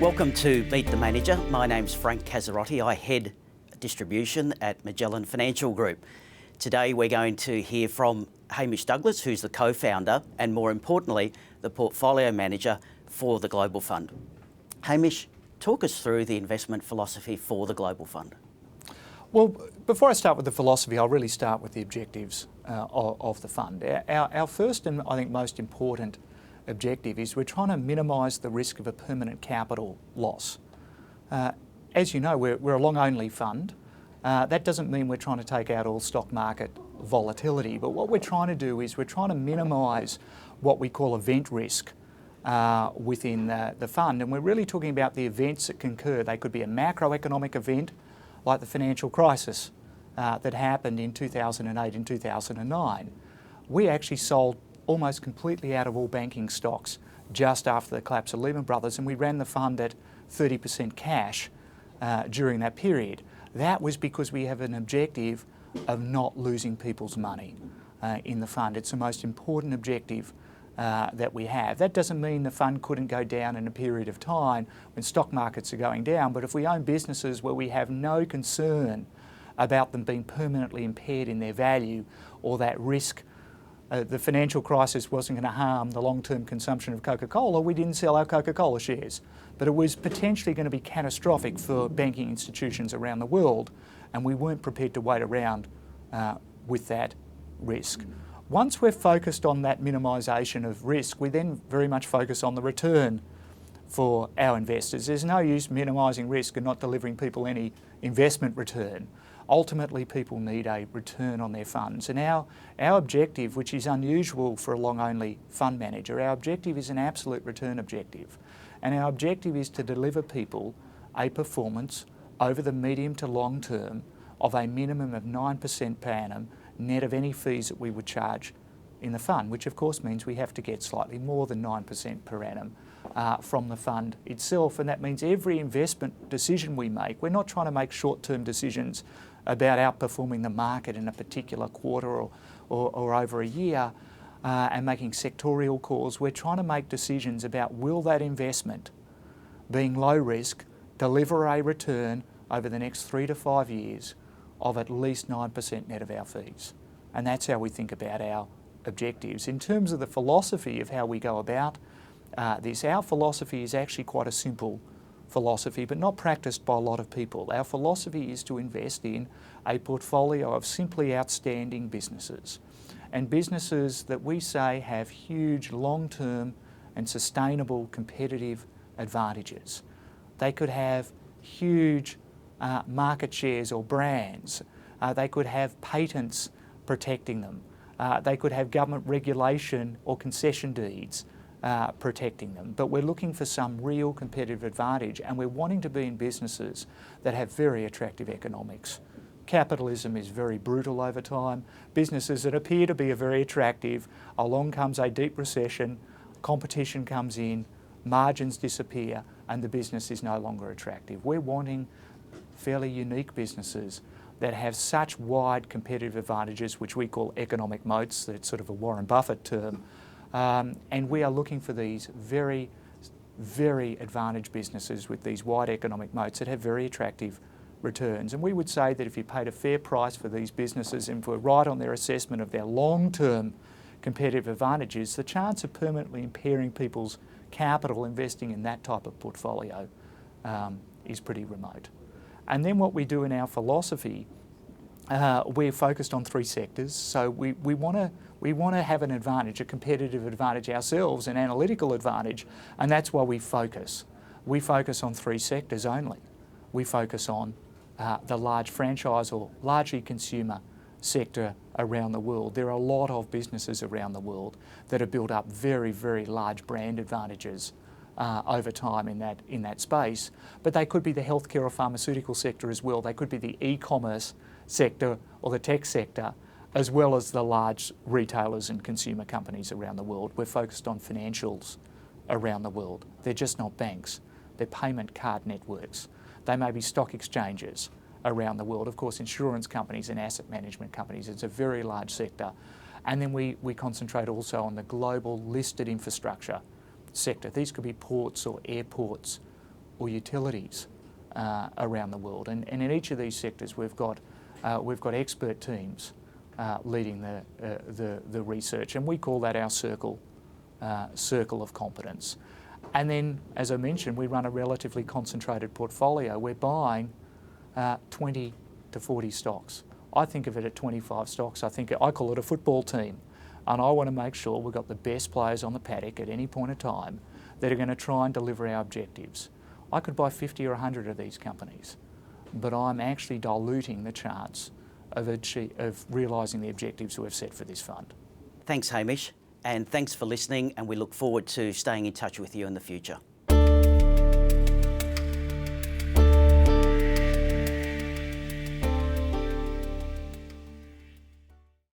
Welcome to Meet the Manager. My name's Frank Casarotti. I head distribution at Magellan Financial Group. Today we're going to hear from Hamish Douglass, who's the co-founder and, more importantly, the portfolio manager for the Global Fund. Hamish, talk us through the investment philosophy for the Global Fund. Well, before I start with the philosophy, I'll really start with the objectives of the fund. Our first and I think most important objective is we're trying to minimise the risk of a permanent capital loss. As you know, we're a long-only fund. That doesn't mean we're trying to take out all stock market volatility, but what we're trying to do is we're trying to minimise what we call event risk within the fund, and we're really talking about the events that can occur. They could be a macroeconomic event like the financial crisis that happened in 2008 and 2009. We actually sold almost completely out of all banking stocks just after the collapse of Lehman Brothers, and we ran the fund at 30% cash during that period. That was because we have an objective of not losing people's money in the fund. It's the most important objective that we have. That doesn't mean the fund couldn't go down in a period of time when stock markets are going down, but if we own businesses where we have no concern about them being permanently impaired in their value, or that risk, the financial crisis wasn't going to harm the long-term consumption of Coca-Cola, we didn't sell our Coca-Cola shares. But it was potentially going to be catastrophic for banking institutions around the world, and we weren't prepared to wait around with that risk. Once we're focused on that minimisation of risk, we then very much focus on the return for our investors. There's no use minimising risk and not delivering people any investment return. Ultimately, people need a return on their funds. And our objective, which is unusual for a long-only fund manager, our objective is an absolute return objective. And our objective is to deliver people a performance over the medium to long term of a minimum of 9% per annum, net of any fees that we would charge in the fund, which of course means we have to get slightly more than 9% per annum from the fund itself. And that means every investment decision we make, we're not trying to make short-term decisions about outperforming the market in a particular quarter or over a year and making sectorial calls. We're trying to make decisions about, will that investment, being low risk, deliver a return over the next 3 to 5 years of at least 9% net of our fees. And that's how we think about our objectives. In terms of the philosophy of how we go about this, our philosophy is actually quite a simple philosophy, but not practiced by a lot of people. Our philosophy is to invest in a portfolio of simply outstanding businesses, and businesses that we say have huge long-term and sustainable competitive advantages. They could have huge market shares or brands. They could have patents protecting them. They could have government regulation or concession deeds protecting them. But we're looking for some real competitive advantage, and we're wanting to be in businesses that have very attractive economics. Capitalism is very brutal over time. Businesses that appear to be very attractive, along comes a deep recession, competition comes in, margins disappear, and the business is no longer attractive. We're wanting fairly unique businesses that have such wide competitive advantages, which we call economic moats. That's sort of a Warren Buffett term. And we are looking for these very, very advantaged businesses with these wide economic moats that have very attractive returns. And we would say that if you paid a fair price for these businesses and were right on their assessment of their long-term competitive advantages, the chance of permanently impairing people's capital investing in that type of portfolio is pretty remote. And then what we do in our philosophy, we're focused on 3 sectors. So we want to have an advantage, a competitive advantage ourselves, an analytical advantage, and that's why we focus. We focus on 3 sectors only. We focus on the large franchise or largely consumer sector around the world. There are a lot of businesses around the world that have built up very, very large brand advantages over time in that space. But they could be the healthcare or pharmaceutical sector as well. They could be the e-commerce sector or the tech sector, as well as the large retailers and consumer companies around the world. We're focused on financials around the world. They're just not banks. They're payment card networks. They may be stock exchanges around the world. Of course, insurance companies and asset management companies. It's a very large sector. And then we concentrate also on the global listed infrastructure sector. These could be ports or airports or utilities around the world. And in each of these sectors, we've got expert teams leading the research, and we call that our circle of competence. And then, as I mentioned, we run a relatively concentrated portfolio. We're buying 20 to 40 stocks. I think of it at 25 stocks. I call it a football team. And I want to make sure we've got the best players on the paddock at any point in time that are going to try and deliver our objectives. I could buy 50 or 100 of these companies, but I'm actually diluting the chance of realising the objectives we've set for this fund. Thanks, Hamish, and thanks for listening, and we look forward to staying in touch with you in the future.